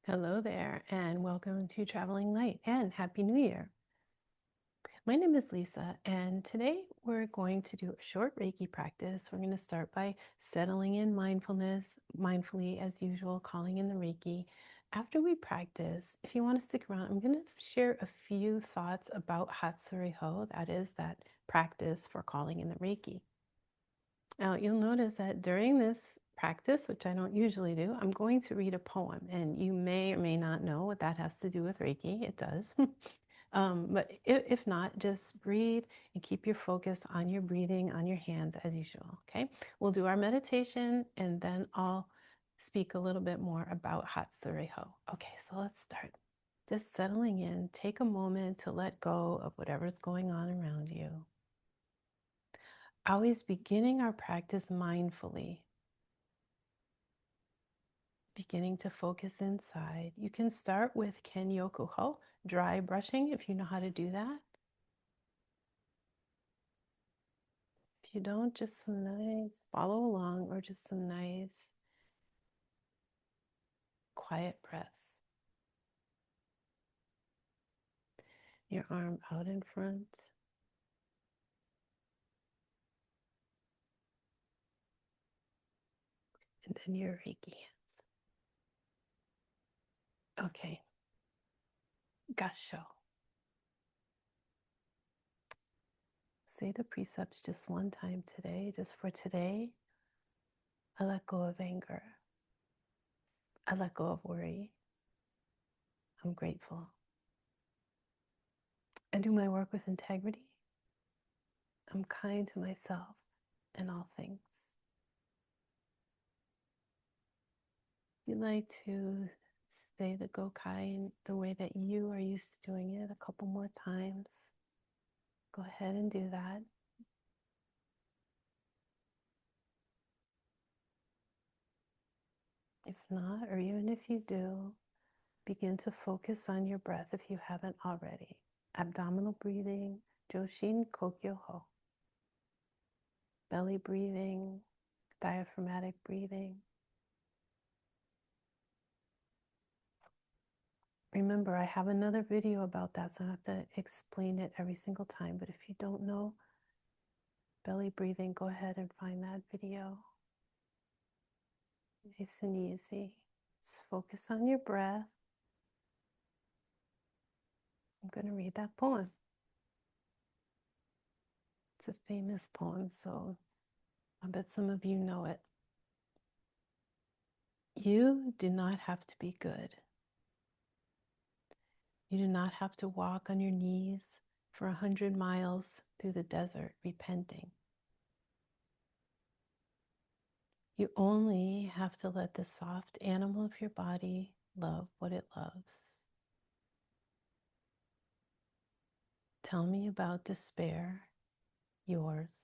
Hello there, and welcome to Traveling Light, and Happy New Year. My name is Lisa, and today we're going to do a short Reiki practice. We're going to start by settling in mindfulness, mindfully as usual, calling in the Reiki. After we practice, if you want to stick around, I'm going to share a few thoughts about Hatsurei Ho, that is that practice for calling in the Reiki. Now, you'll notice that during this practice, which I don't usually do, I'm going to read a poem, and you may or may not know what that has to do with Reiki. It does. But if not, just breathe and keep your focus on your breathing, on your hands as usual, okay? We'll do our meditation, and then I'll speak a little bit more about Hatsurei Ho. Okay, so let's start. Just settling in, take a moment to let go of whatever's going on around you. Always beginning our practice mindfully, beginning to focus inside. You can start with Ken Yokuho, dry brushing, if you know how to do that. If you don't, just some nice follow along, or just some nice quiet breaths. Your arm out in front. And then your Reiki hands. Okay. Gassho. Say the precepts just one time today. Just for today, I let go of anger. I let go of worry. I'm grateful. I do my work with integrity. I'm kind to myself in all things. If you'd like to say the Gokai in the way that you are used to doing it a couple more times, go ahead and do that. If not, or even if you do, begin to focus on your breath if you haven't already. Abdominal breathing, Joshin Kokyo Ho. Belly breathing, diaphragmatic breathing. Remember, I have another video about that, so I don't have to explain it every single time. But if you don't know belly breathing, go ahead and find that video. Nice and easy. Just focus on your breath. I'm going to read that poem. It's a famous poem, so I bet some of you know it. You do not have to be good. You do not have to walk on your knees for 100 miles through the desert repenting. You only have to let the soft animal of your body love what it loves. Tell me about despair, yours,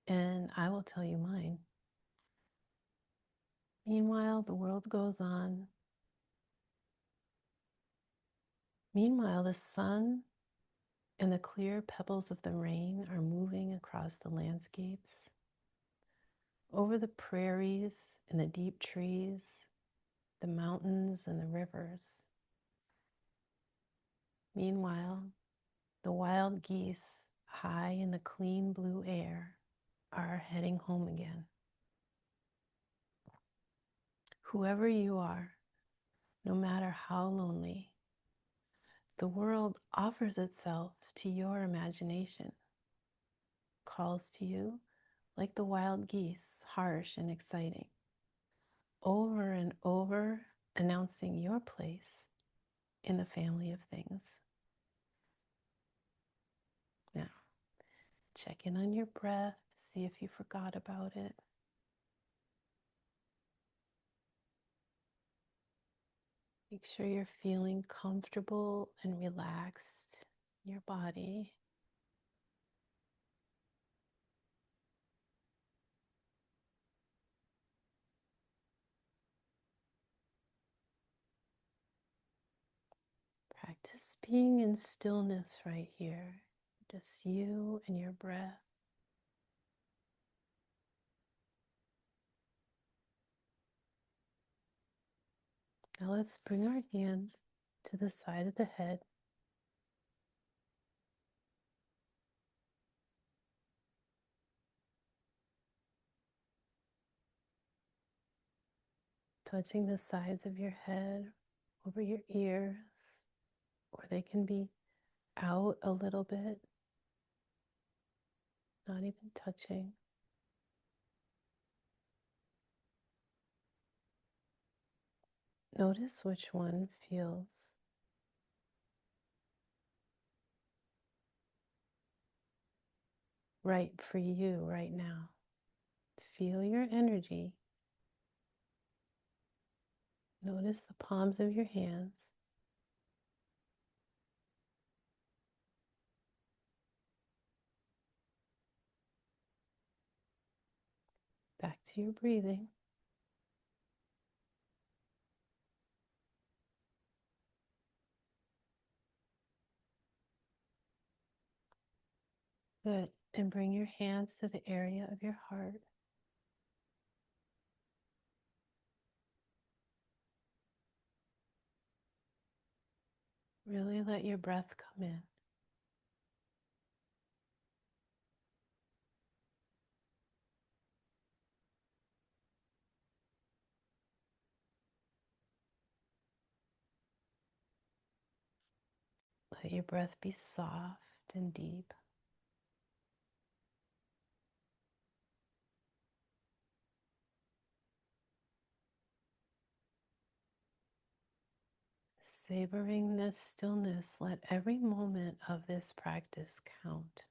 and I will tell you mine. Meanwhile, the world goes on. Meanwhile, the sun and the clear pebbles of the rain are moving across the landscapes, over the prairies and the deep trees, the mountains and the rivers. Meanwhile, the wild geese, high in the clean blue air, are heading home again. Whoever you are, no matter how lonely, the world offers itself to your imagination, calls to you like the wild geese, harsh and exciting, over and over announcing your place in the family of things. Now, check in on your breath, see if you forgot about it. Make sure you're feeling comfortable and relaxed in your body. Practice being in stillness right here, just you and your breath. Now let's bring our hands to the side of the head. Touching the sides of your head, over your ears, or they can be out a little bit, not even touching. Notice which one feels right for you right now. Feel your energy. Notice the palms of your hands. Back to your breathing. Good. And bring your hands to the area of your heart. Really let your breath come in. Let your breath be soft and deep. Savoring this stillness, let every moment of this practice count.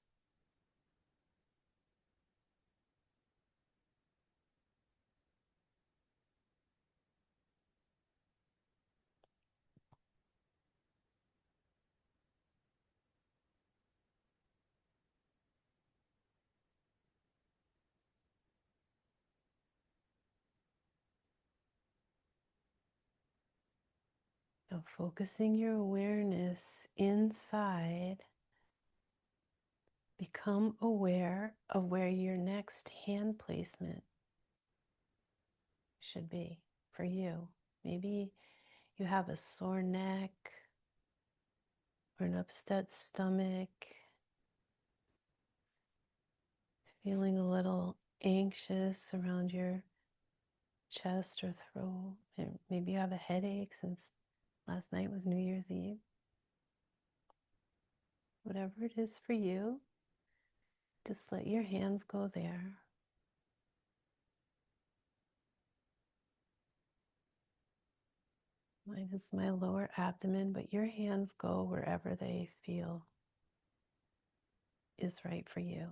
Now, focusing your awareness inside, become aware of where your next hand placement should be for you. Maybe you have a sore neck or an upset stomach, feeling a little anxious around your chest or throat, and maybe you have a headache since last night was New Year's Eve. Whatever it is for you, just let your hands go there. Mine is my lower abdomen, but your hands go wherever they feel is right for you.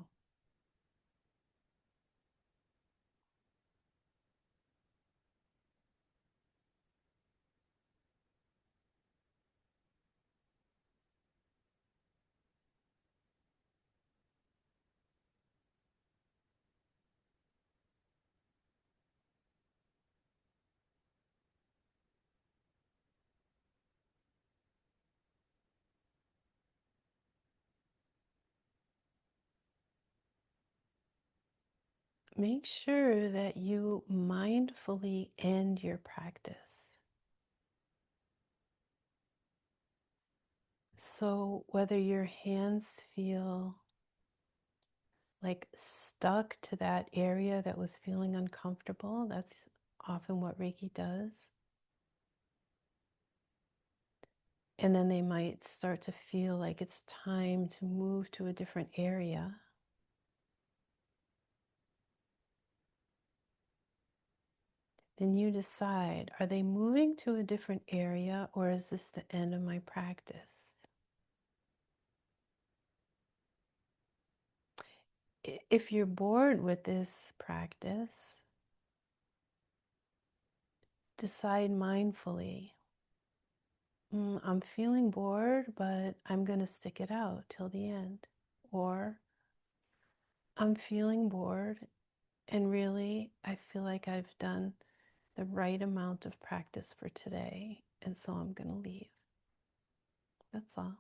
Make sure that you mindfully end your practice. So whether your hands feel like stuck to that area that was feeling uncomfortable, that's often what Reiki does. And then they might start to feel like it's time to move to a different area. Then you decide, are they moving to a different area, or is this the end of my practice? If you're bored with this practice, decide mindfully, I'm feeling bored, but I'm going to stick it out till the end. Or I'm feeling bored, and really, I feel like I've done the right amount of practice for today, and so I'm going to leave. That's all.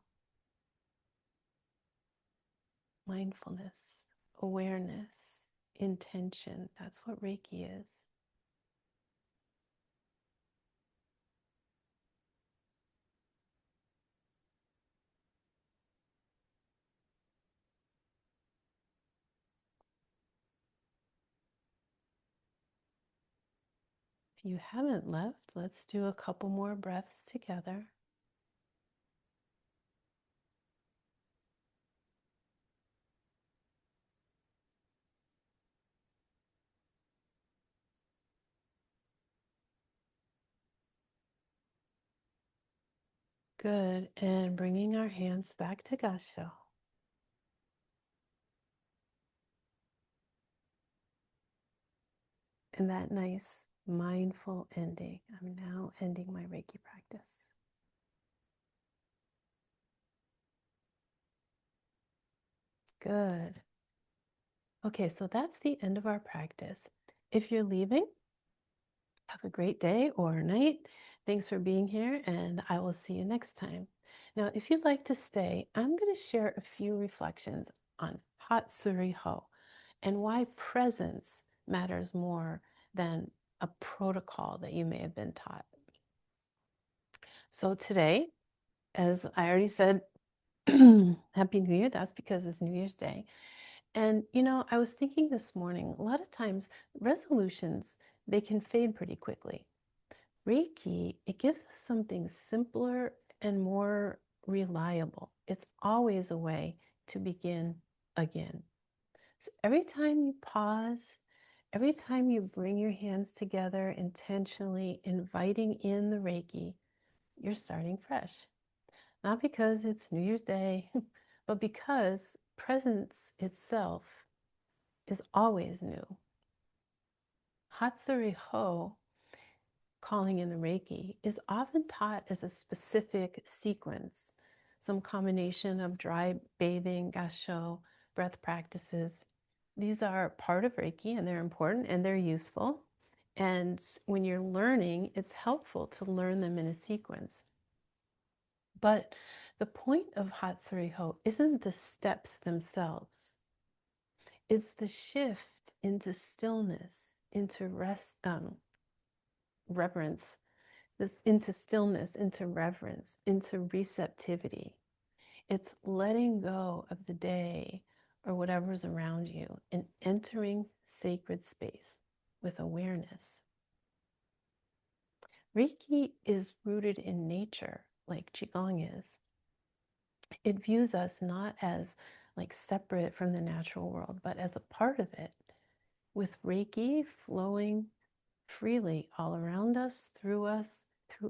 Mindfulness, awareness, intention. That's what Reiki is. If you haven't left, let's do a couple more breaths together. Good. And bringing our hands back to Gassho. And that nice mindful ending. I'm now ending my Reiki practice. Good. Okay, so that's the end of our practice. If you're leaving, have a great day or night. Thanks for being here, and I will see you next time. Now, if you'd like to stay, I'm going to share a few reflections on Hatsurei Ho and why presence matters more than a protocol that you may have been taught. So today, as I already said, Happy New Year. That's because it's New Year's Day. And, I was thinking this morning, a lot of times resolutions, they can fade pretty quickly. Reiki, it gives us something simpler and more reliable. It's always a way to begin again. So every time you pause, every time you bring your hands together intentionally, inviting in the Reiki, you're starting fresh. Not because it's New Year's Day, but because presence itself is always new. Hatsurei Ho, calling in the Reiki, is often taught as a specific sequence, some combination of dry bathing, Gassho, breath practices. These are part of Reiki and they're important and they're useful. And when you're learning, it's helpful to learn them in a sequence. But the point of Hatsurei Ho isn't the steps themselves. It's the shift into stillness, into reverence, into stillness, into reverence, into receptivity. It's letting go of the day or whatever's around you and entering sacred space with awareness. Reiki is rooted in nature, like Qigong is. It views us not as like separate from the natural world, but as a part of it, with Reiki flowing freely all around us, through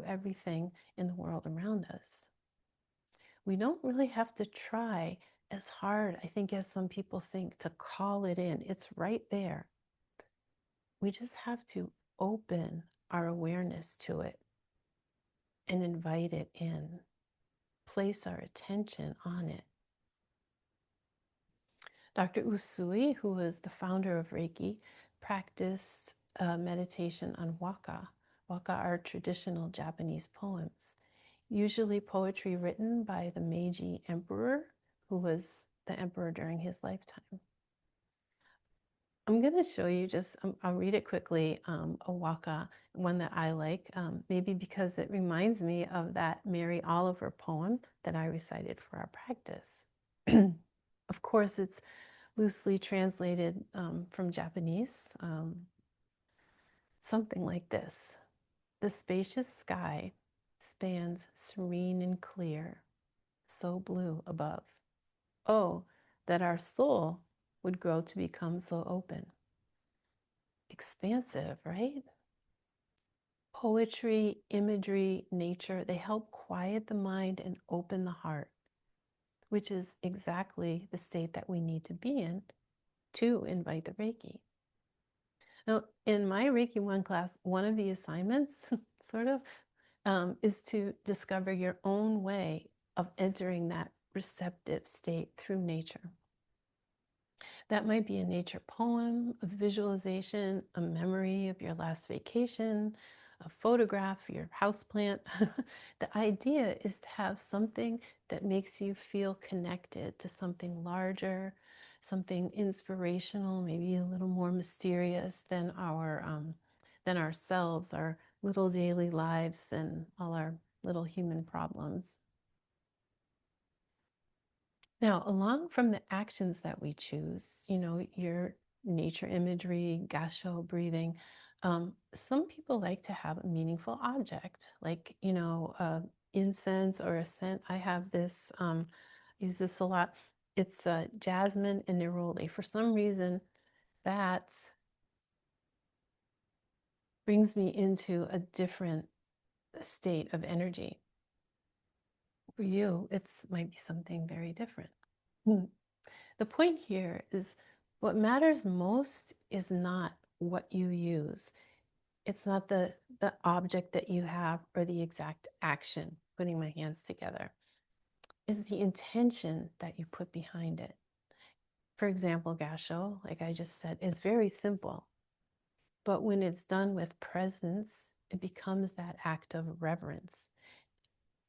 everything in the world around us. We don't really have to try as hard, I think, as some people think, to call it in. It's right there. We just have to open our awareness to it and invite it in, place our attention on it. Dr. Usui, who was the founder of Reiki, practiced meditation on waka. Waka are traditional Japanese poems, usually poetry written by the Meiji Emperor, who was the emperor during his lifetime. I'm going to show you just, I'll read it quickly, a waka, one that I like, maybe because it reminds me of that Mary Oliver poem that I recited for our practice. Of course, it's loosely translated from Japanese, something like this. The spacious sky spans serene and clear, so blue above. Oh, that our soul would grow to become so open. Expansive, right? Poetry, imagery, nature, they help quiet the mind and open the heart, which is exactly the state that we need to be in to invite the Reiki. Now, in my Reiki 1 class, one of the assignments, sort of, is to discover your own way of entering that receptive state through nature. That might be a nature poem, a visualization, a memory of your last vacation, a photograph of your houseplant. The idea is to have something that makes you feel connected to something larger, something inspirational, maybe a little more mysterious than ourselves, our little daily lives, and all our little human problems. Now, along from the actions that we choose, your nature imagery, Gassho breathing, Some people like to have a meaningful object, like, incense or a scent. I have this, use this a lot. It's jasmine and neroli. For some reason, that brings me into a different state of energy. For you, it's might be something very different. Hmm. The point here is what matters most is not what you use. It's not the object that you have or the exact action, putting my hands together. It's the intention that you put behind it. For example, Gassho, like I just said, is very simple. But when it's done with presence, it becomes that act of reverence,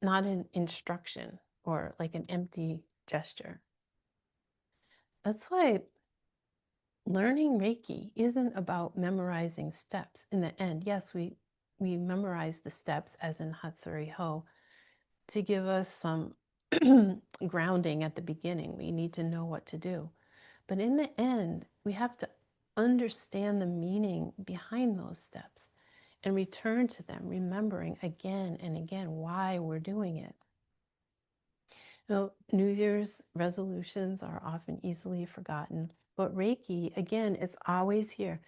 not an instruction or like an empty gesture. That's why learning Reiki isn't about memorizing steps in the end. Yes, we memorize the steps as in Hatsurei Ho to give us some grounding at the beginning. We need to know what to do. But in the end, we have to understand the meaning behind those steps and return to them, remembering again and again why we're doing it. Now, New Year's resolutions are often easily forgotten, but Reiki, again, is always here,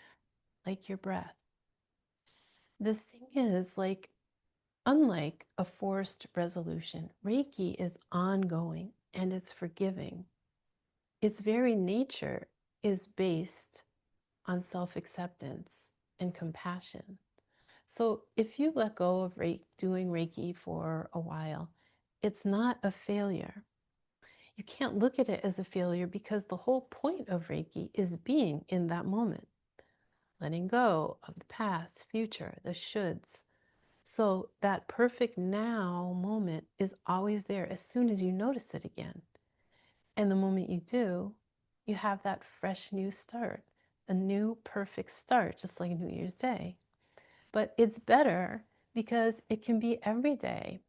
like your breath. The thing is, like, unlike a forced resolution, Reiki is ongoing and it's forgiving. Its very nature is based on self-acceptance and compassion. So if you let go of doing Reiki for a while, it's not a failure. You can't look at it as a failure because the whole point of Reiki is being in that moment, letting go of the past, future, the shoulds. So that perfect now moment is always there as soon as you notice it again. And the moment you do, you have that fresh new start, a new perfect start, just like New Year's Day. But it's better because it can be every day.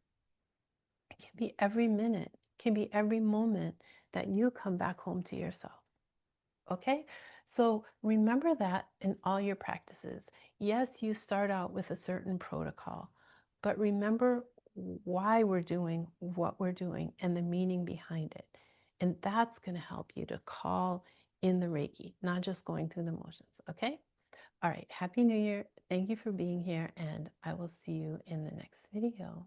It can be every minute. It can be every moment that you come back home to yourself. Okay? So remember that in all your practices. Yes, you start out with a certain protocol, but remember why we're doing what we're doing and the meaning behind it. And that's going to help you to call in the Reiki, not just going through the motions. Okay? All right. Happy New Year. Thank you for being here, and I will see you in the next video.